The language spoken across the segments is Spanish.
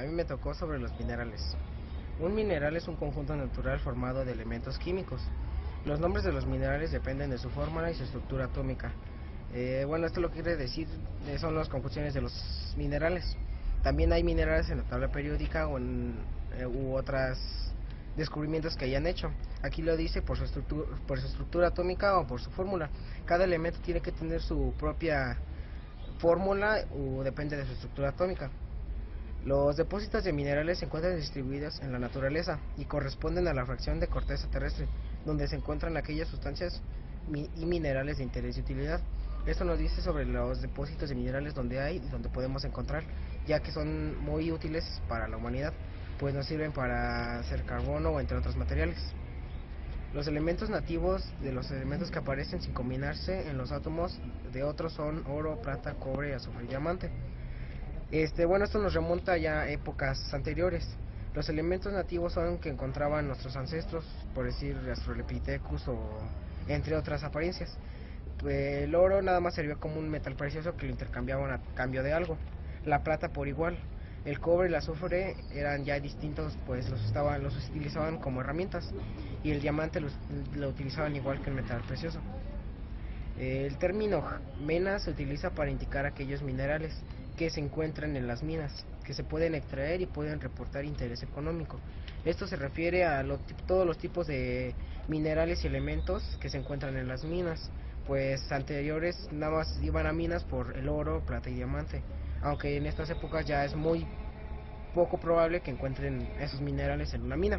a mí me tocó sobre los minerales. Un mineral es un conjunto natural formado de elementos químicos. Los nombres de los minerales dependen de su fórmula y su estructura atómica. Bueno, esto lo que quiere decir son las conjunciones de los minerales. También hay minerales en la tabla periódica u otras descubrimientos que hayan hecho. Aquí lo dice por su estructura atómica o por su fórmula. Cada elemento tiene que tener su propia fórmula o depende de su estructura atómica. Los depósitos de minerales se encuentran distribuidos en la naturaleza y corresponden a la fracción de corteza terrestre, donde se encuentran aquellas sustancias y minerales de interés y utilidad. Esto nos dice sobre los depósitos de minerales donde hay y donde podemos encontrar, ya que son muy útiles para la humanidad, pues nos sirven para hacer carbono o entre otros materiales. Los elementos nativos de los elementos que aparecen sin combinarse en los átomos de otros son oro, plata, cobre, azufre y diamante. Bueno, esto nos remonta ya a épocas anteriores. Los elementos nativos son que encontraban nuestros ancestros, por decir Australopithecus o entre otras apariencias. El oro nada más servía como un metal precioso que lo intercambiaban a cambio de algo. La plata por igual. El cobre y el azufre eran ya distintos, pues los utilizaban como herramientas. Y el diamante lo utilizaban igual que el metal precioso. El término mena se utiliza para indicar aquellos minerales que se encuentran en las minas, que se pueden extraer y pueden reportar interés económico. Esto se refiere a todos los tipos de minerales y elementos que se encuentran en las minas, pues anteriores nada más iban a minas por el oro, plata y diamante, aunque en estas épocas ya es muy poco probable que encuentren esos minerales en una mina.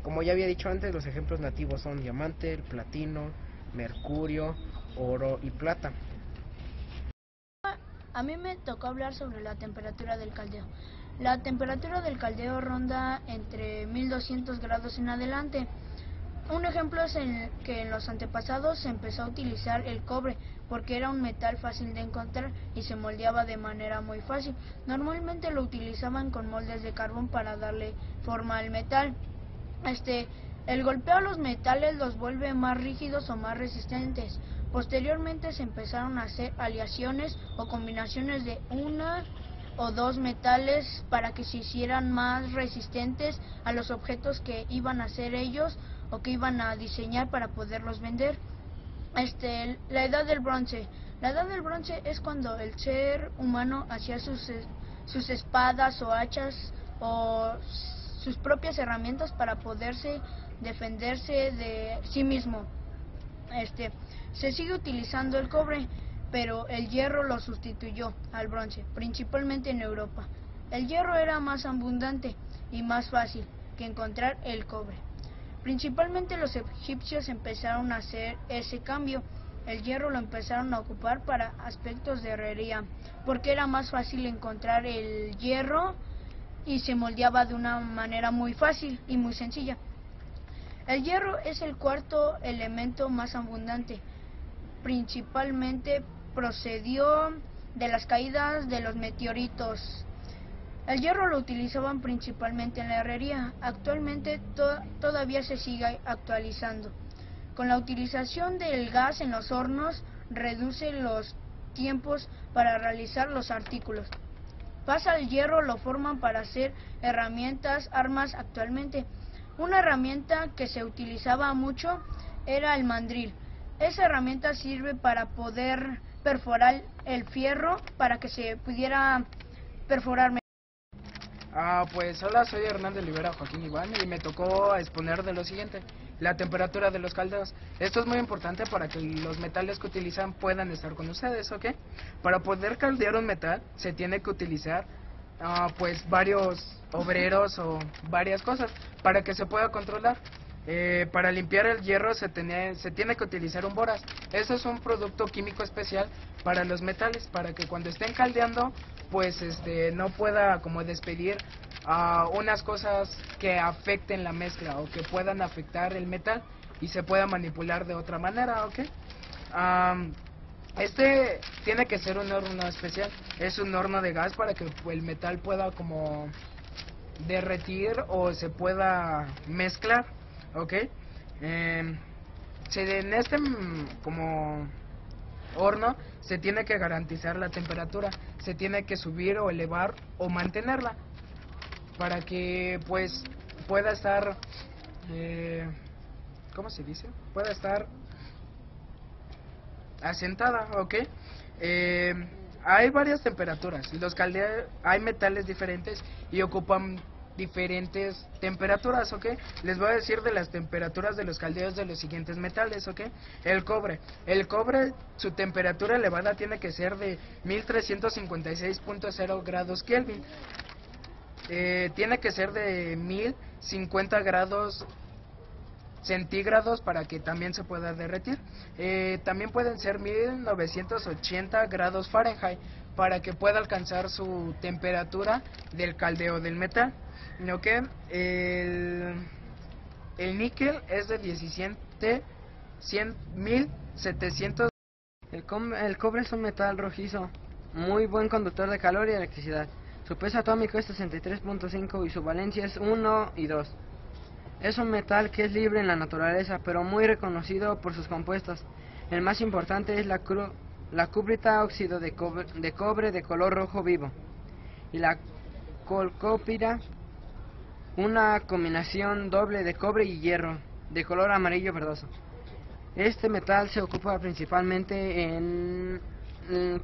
Como ya había dicho antes, los ejemplos nativos son diamante, platino, mercurio, oro y plata. A mí me tocó hablar sobre la temperatura del caldeo. La temperatura del caldeo ronda entre 1200 grados en adelante. Un ejemplo es que en los antepasados se empezó a utilizar el cobre porque era un metal fácil de encontrar y se moldeaba de manera muy fácil. Normalmente lo utilizaban con moldes de carbón para darle forma al metal. El golpeo a los metales los vuelve más rígidos o más resistentes. Posteriormente se empezaron a hacer aleaciones o combinaciones de una o dos metales para que se hicieran más resistentes a los objetos que iban a hacer ellos o que iban a diseñar para poderlos vender. La edad del bronce. La edad del bronce es cuando el ser humano hacía sus espadas o hachas o sus propias herramientas para poderse defenderse de sí mismo. Se sigue utilizando el cobre, pero el hierro lo sustituyó al bronce, principalmente en Europa. El hierro era más abundante y más fácil que encontrar el cobre. Principalmente los egipcios empezaron a hacer ese cambio. El hierro lo empezaron a ocupar para aspectos de herrería, porque era más fácil encontrar el hierro y se moldeaba de una manera muy fácil y muy sencilla. El hierro es el cuarto elemento más abundante. Principalmente procedió de las caídas de los meteoritos. El hierro lo utilizaban principalmente en la herrería. Actualmente todavía se sigue actualizando. Con la utilización del gas en los hornos reduce los tiempos para realizar los artículos. Pasa el hierro, lo forman para hacer herramientas, armas actualmente. Una herramienta que se utilizaba mucho era el mandril. Esa herramienta sirve para poder perforar el fierro para que se pudiera perforar mejor. Pues hola, soy Hernán de Olivera Joaquín Iván y me tocó exponer de lo siguiente, la temperatura de los caldeos. Esto es muy importante para que los metales que utilizan puedan estar con ustedes, ¿ok? Para poder caldear un metal se tiene que utilizar pues varios obreros o varias cosas para que se pueda controlar. Para limpiar el hierro se tiene que utilizar un boraz. Eso es un producto químico especial para los metales, para que cuando estén caldeando pues no pueda como despedir unas cosas que afecten la mezcla o que puedan afectar el metal y se pueda manipular de otra manera, ¿ok? Tiene que ser un horno especial, es un horno de gas para que el metal pueda como derretir o se pueda mezclar, ¿ok? En como horno se tiene que garantizar la temperatura. se tiene que subir o elevar o mantenerla para que pues pueda estar, ¿cómo se dice? Pueda estar asentada, ¿ok? Hay varias temperaturas. Los caldeos, hay metales diferentes y ocupan diferentes temperaturas, ¿ok? Les voy a decir de las temperaturas de los caldeos de los siguientes metales, ¿ok? El cobre, su temperatura elevada tiene que ser de 1356.0 grados Kelvin. Tiene que ser de 1050 grados centígrados para que también se pueda derretir. También pueden ser 1980 grados Fahrenheit para que pueda alcanzar su temperatura del caldeo del metal. ¿Ok? El níquel es de 1700. El cobre es un metal rojizo, muy buen conductor de calor y electricidad. Su peso atómico es 63.5 y su valencia es 1 y 2. Es un metal que es libre en la naturaleza, pero muy reconocido por sus compuestos. El más importante es la cuprita, óxido de cobre de color rojo vivo, y la colcopira, una combinación doble de cobre y hierro, de color amarillo verdoso. Este metal se ocupa principalmente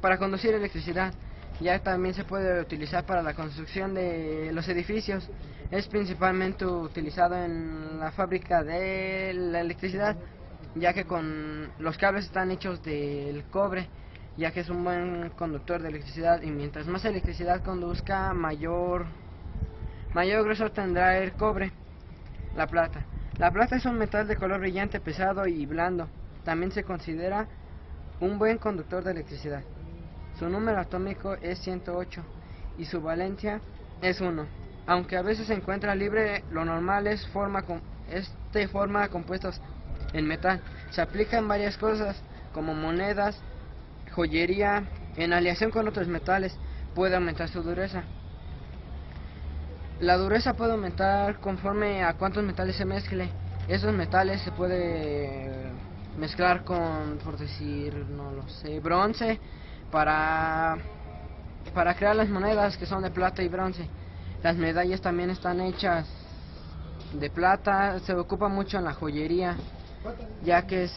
para conducir electricidad. Ya también se puede utilizar para la construcción de los edificios. Es principalmente utilizado en la fábrica de la electricidad, ya que los cables están hechos del cobre, ya que es un buen conductor de electricidad, y mientras más electricidad conduzca, mayor grosor tendrá el cobre. La plata es un metal de color brillante, pesado y blando. También se considera un buen conductor de electricidad. Su número atómico es 108 y su valencia es 1. Aunque a veces se encuentra libre, lo normal es forma compuestos en metal. Se aplica en varias cosas, como monedas, joyería, en aleación con otros metales. Puede aumentar su dureza. La dureza puede aumentar conforme a cuántos metales se mezcle. Esos metales se puede mezclar con, por decir, no lo sé, bronce, para crear las monedas, que son de plata y bronce. Las medallas también están hechas de plata. Se ocupa mucho en la joyería, ya que es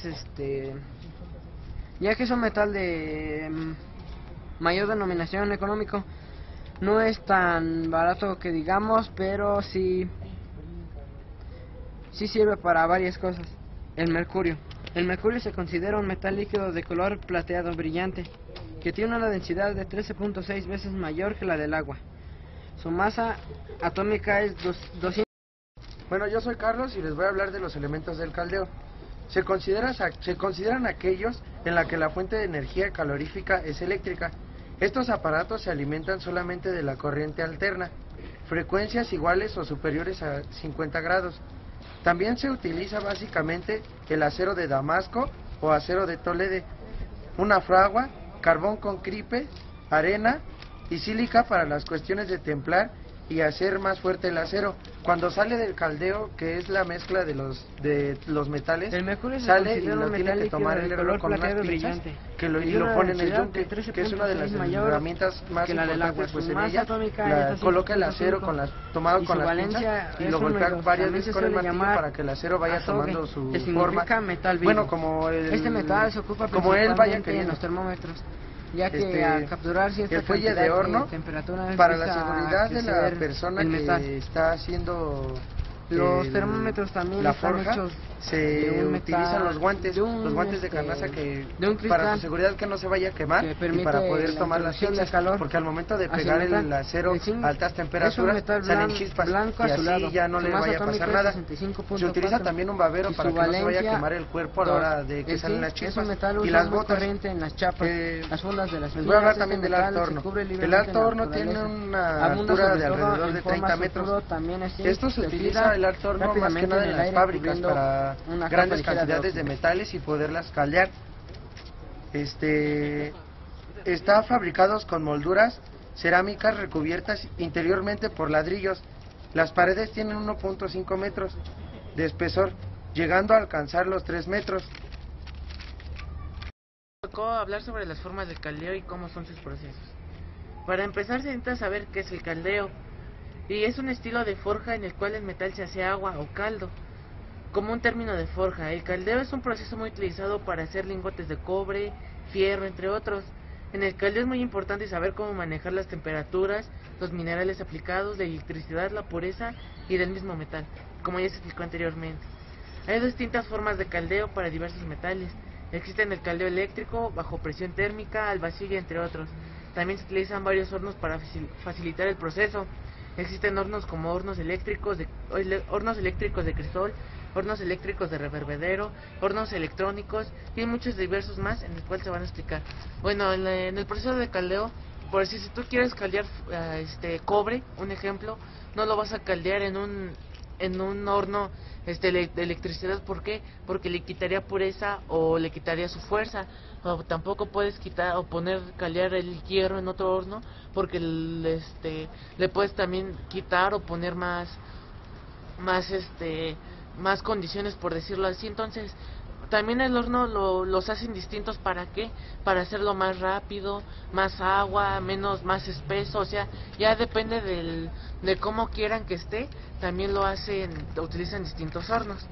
un metal de mayor denominación económico. No es tan barato que digamos, pero sí sirve para varias cosas. El mercurio se considera un metal líquido de color plateado brillante, que tiene una densidad de 13.6 veces mayor que la del agua. Su masa atómica es 200. Bueno, yo soy Carlos y les voy a hablar de los elementos del caldeo. Se consideran aquellos en la que la fuente de energía calorífica es eléctrica. Estos aparatos se alimentan solamente de la corriente alterna, frecuencias iguales o superiores a 50 grados. También se utiliza básicamente el acero de Damasco o acero de Toledo, una fragua, carbón con cripe, arena y sílica para las cuestiones de templar y hacer más fuerte el acero. Cuando sale del caldeo, que es la mezcla de los metales, el mercurio sale y lo tiene que tomar el herrero con unas pinzas y lo pone en el yunque, que es una de las herramientas más importantes, pues en ella coloca el acero tomado con las pinzas y lo golpea varias veces con el martillo para que el acero vaya tomando su forma. Bueno, como este metal se ocupa él vaya en los termómetros, ya que al capturar cierta el fuelle de horno temperatura para la seguridad de la persona que está haciendo los termómetros también la están forja, hechos se utilizan los guantes de carnaza para su seguridad, que no se vaya a quemar y para poder tomar las pinzas, porque al momento de pegar el acero a altas temperaturas salen chispas y así ya no le vaya a pasar nada. Se utiliza también un babero para que no se vaya a quemar el cuerpo a la hora de que salen las chispas. Y las botas, en las chapas, las fundas de las les voy a hablar también del alto horno. El alto horno tiene una altura de alrededor de 30 metros. Esto se utiliza el alto horno más que nada en las fábricas para grandes cantidades de metales y poderlas caldear. Está fabricados con molduras cerámicas recubiertas interiormente por ladrillos. Las paredes tienen 1.5 metros de espesor, llegando a alcanzar los 3 metros. Tocó hablar sobre las formas de caldeo y cómo son sus procesos. Para empezar se necesita saber qué es el caldeo, y es un estilo de forja en el cual el metal se hace agua o caldo. Como un término de forja, el caldeo es un proceso muy utilizado para hacer lingotes de cobre, fierro, entre otros. En el caldeo es muy importante saber cómo manejar las temperaturas, los minerales aplicados, la electricidad, la pureza y del mismo metal, como ya se explicó anteriormente. Hay distintas formas de caldeo para diversos metales. Existen el caldeo eléctrico, bajo presión térmica, al vacío y entre otros. También se utilizan varios hornos para facilitar el proceso. Existen hornos como hornos eléctricos de crisol, hornos eléctricos de reverberero, hornos electrónicos y hay muchos diversos más en el cual se van a explicar. Bueno, en el proceso de caldeo, por decir, si tú quieres caldear cobre, un ejemplo, no lo vas a caldear en un horno de electricidad. ¿Por qué? Porque le quitaría pureza o le quitaría su fuerza. O tampoco puedes quitar o caldear el hierro en otro horno, porque le puedes también quitar o poner más condiciones, por decirlo así. Entonces también el horno los hacen distintos. ¿Para qué? Para hacerlo más rápido, más agua, más espeso. O sea, ya depende de cómo quieran que esté. También utilizan distintos hornos.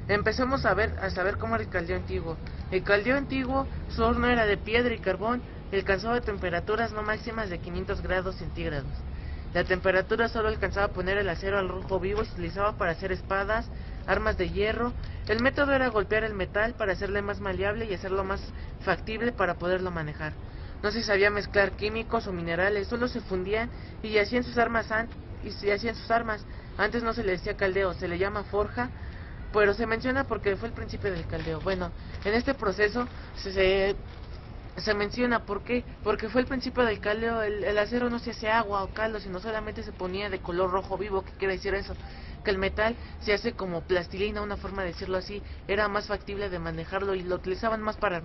Empecemos a saber cómo era el caldeo antiguo. El caldeo antiguo, su horno era de piedra y carbón, y alcanzaba temperaturas no máximas de 500 grados centígrados. La temperatura solo alcanzaba a poner el acero al rojo vivo y se utilizaba para hacer espadas, armas de hierro. El método era golpear el metal para hacerle más maleable y hacerlo más factible para poderlo manejar. No se sabía mezclar químicos o minerales, solo se fundían y hacían sus armas. Antes no se le decía caldeo, se le llama forja, pero se menciona porque fue el principio del caldeo. Bueno, en este proceso se menciona. ¿Por qué? Porque fue el principio del caldeo. El acero no se hace agua o caldo, sino solamente se ponía de color rojo vivo. ¿Qué quiere decir eso? Que el metal se hace como plastilina, una forma de decirlo así. Era más factible de manejarlo y lo utilizaban más para